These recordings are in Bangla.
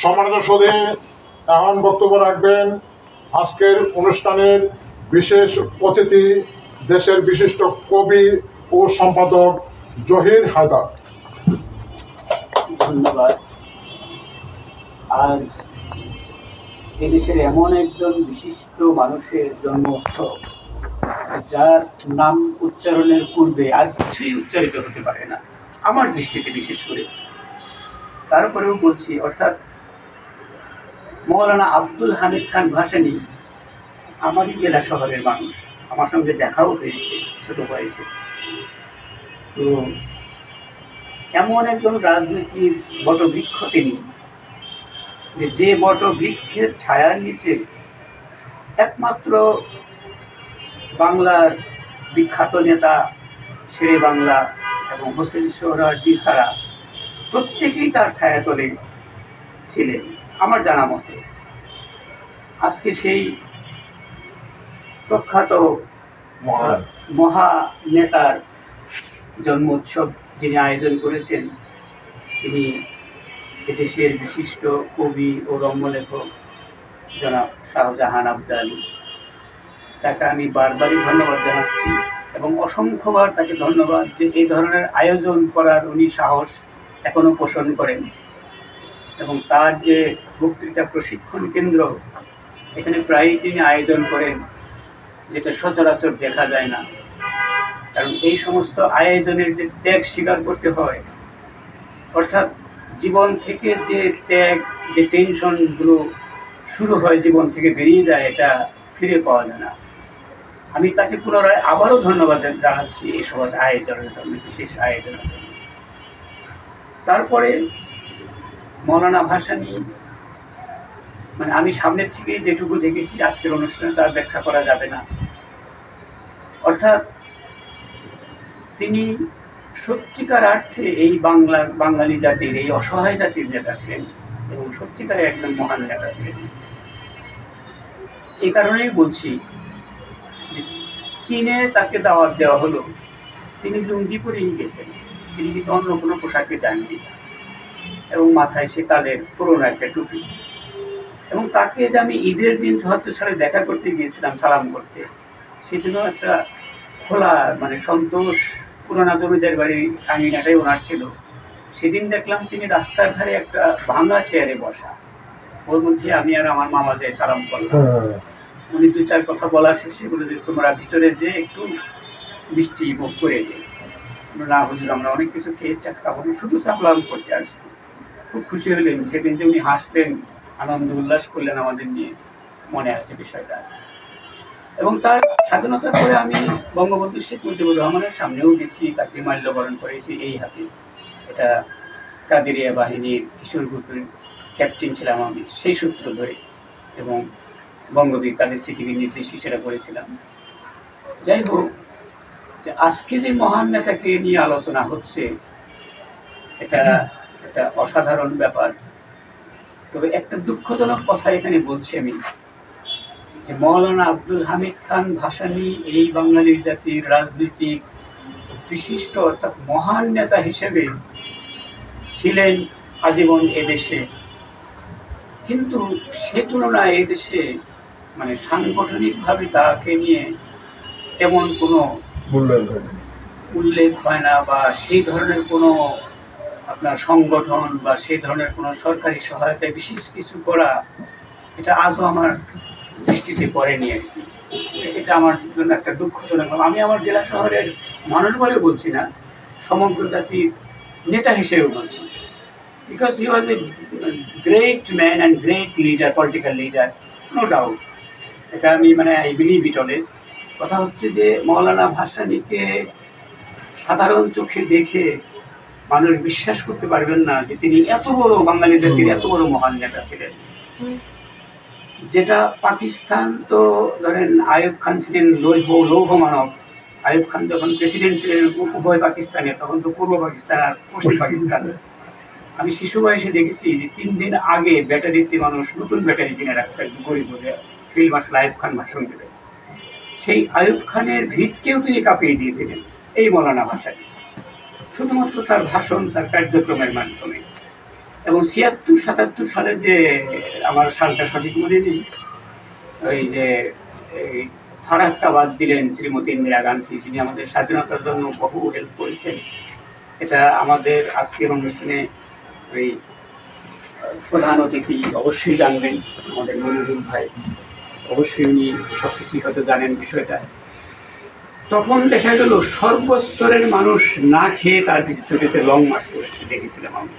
সম্মানিত সুধী, এখন বক্তব্য রাখবেন আজকের অনুষ্ঠানের বিশেষ অতিথি, দেশের বিশিষ্ট কবি ও সম্পাদক জহির হায়দার। ধন্যবাদ। আজ এদেশের এমন একজন বিশিষ্ট মানুষের জন্ম উৎসব, যার নাম উচ্চারণের পূর্বে আর কিছুই উচ্চারিত হতে পারে না আমার দৃষ্টিতে, বিশেষ করে। তারপরেও বলছি, অর্থাৎ মৌলানা আব্দুল হামিদ খান ভাসানী আমারই জেলা শহরের মানুষ, আমার সঙ্গে দেখাও হয়েছে ছোট বয়সে। তো এমন একজন রাজনীতির বটবৃক্ষ তিনি, যে বটবৃক্ষের ছায়ার নিচে একমাত্র বাংলার বিখ্যাত নেতা শেরে বাংলা এবং হোসেন সোহরাওয়ার্দী ছাড়া প্রত্যেকেই তার ছায়াতলে ছিলেন আমার জানা মতে। আজকে সেই প্রখ্যাত মহা নেতার জন্ম উৎসব যিনি আয়োজন করেছেন, তিনি এদেশের বিশিষ্ট কবি ও রম্যলেখক জনাব শাহজাহান আবদালী। তাকে আমি বারবারই ধন্যবাদ জানাচ্ছি এবং অসংখ্যবার তাকে ধন্যবাদ যে এই ধরনের আয়োজন করার উনি সাহস এখনো পোষণ করেন। এবং তার যে বক্তৃতা প্রশিক্ষণ কেন্দ্র, এখানে প্রায়ই তিনি আয়োজন করেন, যেটা সচরাচর দেখা যায় না। কারণ এই সমস্ত আয়োজনের যে ত্যাগ স্বীকার করতে হয়, অর্থাৎ জীবন থেকে যে ত্যাগ, যে টেনশনগুলো শুরু হয়, জীবন থেকে বেরিয়ে যায়, এটা ফিরে পাওয়া যায় না। আমি তাকে পুনরায় আবারও ধন্যবাদ জানাচ্ছি এই সমাজ আয়োজনের জন্য, বিশেষ আয়োজনের জন্য। তারপরে মৌলানা ভাসানী, মানে আমি সামনের থেকে যেটুকু দেখেছি আজকের অনুষ্ঠানে তার ব্যাখ্যা করা যাবে না। অর্থাৎ তিনি সত্যিকার অর্থে এই বাঙালি জাতির, এই অসহায় জাতির নেতা ছিলেন এবং সত্যিকারে একজন মহান নেতা ছিলেন। এই কারণেই বলছি যে চীনে তাকে দাওয়াত দেওয়া হলো, তিনি লুঙ্গি পরেই গেছেন, তিনি কিন্তু অন্য কোনো পোশাকে যাননি, এবং মাথায় সে কালের পুরোনো একটা টুপি। এবং তাকে যে আমি ঈদের দিন ৭৪ সালে দেখা করতে গিয়েছিলাম সালাম করতে, সেদিনও একটা খোলা, মানে সন্তোষ পুরোনো জমিদার বাড়ির আঙিনাটাই ওনার ছিল। সেদিন দেখলাম তিনি রাস্তার ধারে একটা ভাঙা চেয়ারে বসা, ওর মধ্যে আমি আর আমার মামা যে সালাম করলাম। উনি ২-৪ কথা বলা শেষে বলে যে তোমরা ভিতরে যে একটু মিষ্টি মুখ করে যে, না হুজুর আমরা অনেক কিছু খেয়েছি, আজকে আপনি শুধু সালাম করতে আসছি। খুব খুশি হলেন সেদিন যে উনি হাসলেন, আনন্দ উল্লাস করলেন আমাদের নিয়ে, মনে আছে বিষয়টা। এবং তার স্বাধীনতার পরে আমি বঙ্গবন্ধু শেখ মুজিবুর রহমানের সামনেও গেছি, তাকে মাল্যবরণ করেছি এই হাতে। এটা কাদেরিয়া বাহিনীর কিশোর গ্রুপের ক্যাপ্টেন ছিলাম আমি সেই সূত্র ধরে, এবং বঙ্গবীর কাদের স্মৃতির নির্দেশে সেটা করেছিলাম। যাই হোক, যে আজকে যে মহান নেতাকে নিয়ে আলোচনা হচ্ছে, এটা একটা অসাধারণ ব্যাপার। তবে একটা দুঃখজনক কথা এখানে বলছি আমি, যে মৌলানা আব্দুল হামিদ খান ভাসানী এই বাঙালি জাতির রাজনৈতিক বিশিষ্ট অর্থাৎ মহান নেতা হিসেবে ছিলেন আজীবন এদেশে, কিন্তু সে তুলনায় এদেশে মানে সাংগঠনিকভাবে তাকে নিয়ে তেমন কোনো উল্লেখ হয় না, বা সেই ধরনের কোনো আপনার সংগঠন বা সেই ধরনের কোনো সরকারি সহায়তায় বিশেষ কিছু করা, এটা আজও আমার দৃষ্টিতে পড়েনি আর কি। এটা আমার জন্য একটা দুঃখজনক। আমি আমার জেলা শহরের মানুষ বলে বলছি না, সমগ্র জাতির নেতা হিসেবে বলছি, because he was a great man and great leader, political leader, no doubt. এটা আমি মানে আই বিলিভ ইট অলওয়েজ। কথা হচ্ছে যে মৌলানা ভাসানীকে সাধারণ চোখে দেখে মানুষ বিশ্বাস করতে পারবেন না যে তিনি এত বড় বাঙালি জাতির এত বড় মহান নেতা ছিলেন। যেটা পাকিস্তান, তো ধরেন আইয়ুব খান ছিলেন লৌহ মানব। আইয়ুব খান যখন প্রেসিডেন্ট ছিলেন উভয় পাকিস্তানে, তখন তো পূর্ব পাকিস্তান আর পশ্চিম পাকিস্তান। আমি শিশু বয়সে দেখেছি যে ৩ দিন আগে ব্যাটারিতে মানুষ নতুন ব্যাটারি কিনে রাখতে, গরিব বোঝে ফিল্ড মার্শাল আইয়ুব খান ভাষণ দেবে। সেই আইয়ুব খানের ভিতকেও তিনি কাঁপিয়ে দিয়েছিলেন এই মৌলানা ভাসানী, শুধুমাত্র তার ভাষণ, তার কার্যক্রমের মাধ্যমে। এবং ৭৬-৭৭ সালে যে আমার সালটা সঠিক মনে নেই, ওই যে এই ফারাক্কা বাদ দিলেন শ্রীমতী ইন্দিরা গান্ধী, যিনি আমাদের স্বাধীনতার জন্য বহু হেল্প করেছেন। এটা আমাদের আজকের অনুষ্ঠানে ওই প্রধান অতিথি অবশ্যই জানবেন, আমাদের মনিরুল ভাই অবশ্যই উনি সব কিছুই হয়তো জানেন বিষয়টা। তখন দেখা গেল সর্বস্তরের মানুষ না খেয়ে তার পিছু ছুটেছে, লং মার্চ দেখেছিলাম আমি।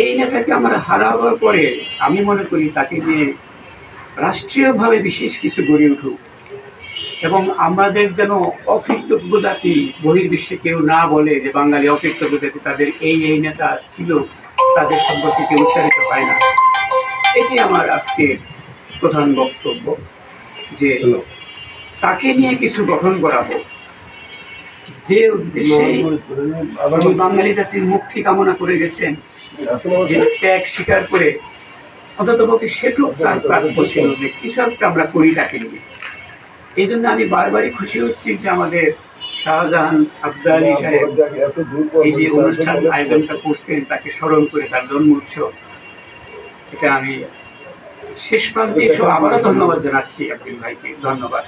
এই নেতাকে আমরা হারাবার পরে আমি মনে করি তাকে যে রাষ্ট্রীয়ভাবে বিশেষ কিছু গড়ে উঠুক এবং আমাদের যেন অকৃতজ্ঞ জাতি বহির্বিশ্বে কেউ না বলে যে বাঙালি অকৃতজ্ঞ জাতি, তাদের এই নেতা ছিল, তাদের সম্পর্কে কেউ উচ্চারিত হয় না। এটি আমার আজকের প্রধান বক্তব্য, যে তাকে নিয়ে কিছু গঠন করাবো, যে উদ্দেশ্যে বাঙালি জাতির মুক্তি কামনা করে গেছেন, যে ত্যাগ স্বীকার করে অন্ততপক্ষে সেটুক তার প্রাপ্য ছিল যে কিছু একটা আমরা করি তাকে নিয়ে। এই জন্য আমি বারবারই খুশি হচ্ছি যে আমাদের শাহজাহান আবদালী সাহেব এই যে অনুষ্ঠান আয়োজনটা করছেন, তাকে স্মরণ করে তার জন্ম উৎসব, এটা আমি শেষ প্রান্তে এসে আবারও ধন্যবাদ জানাচ্ছি আব্দুল ভাইকে। ধন্যবাদ।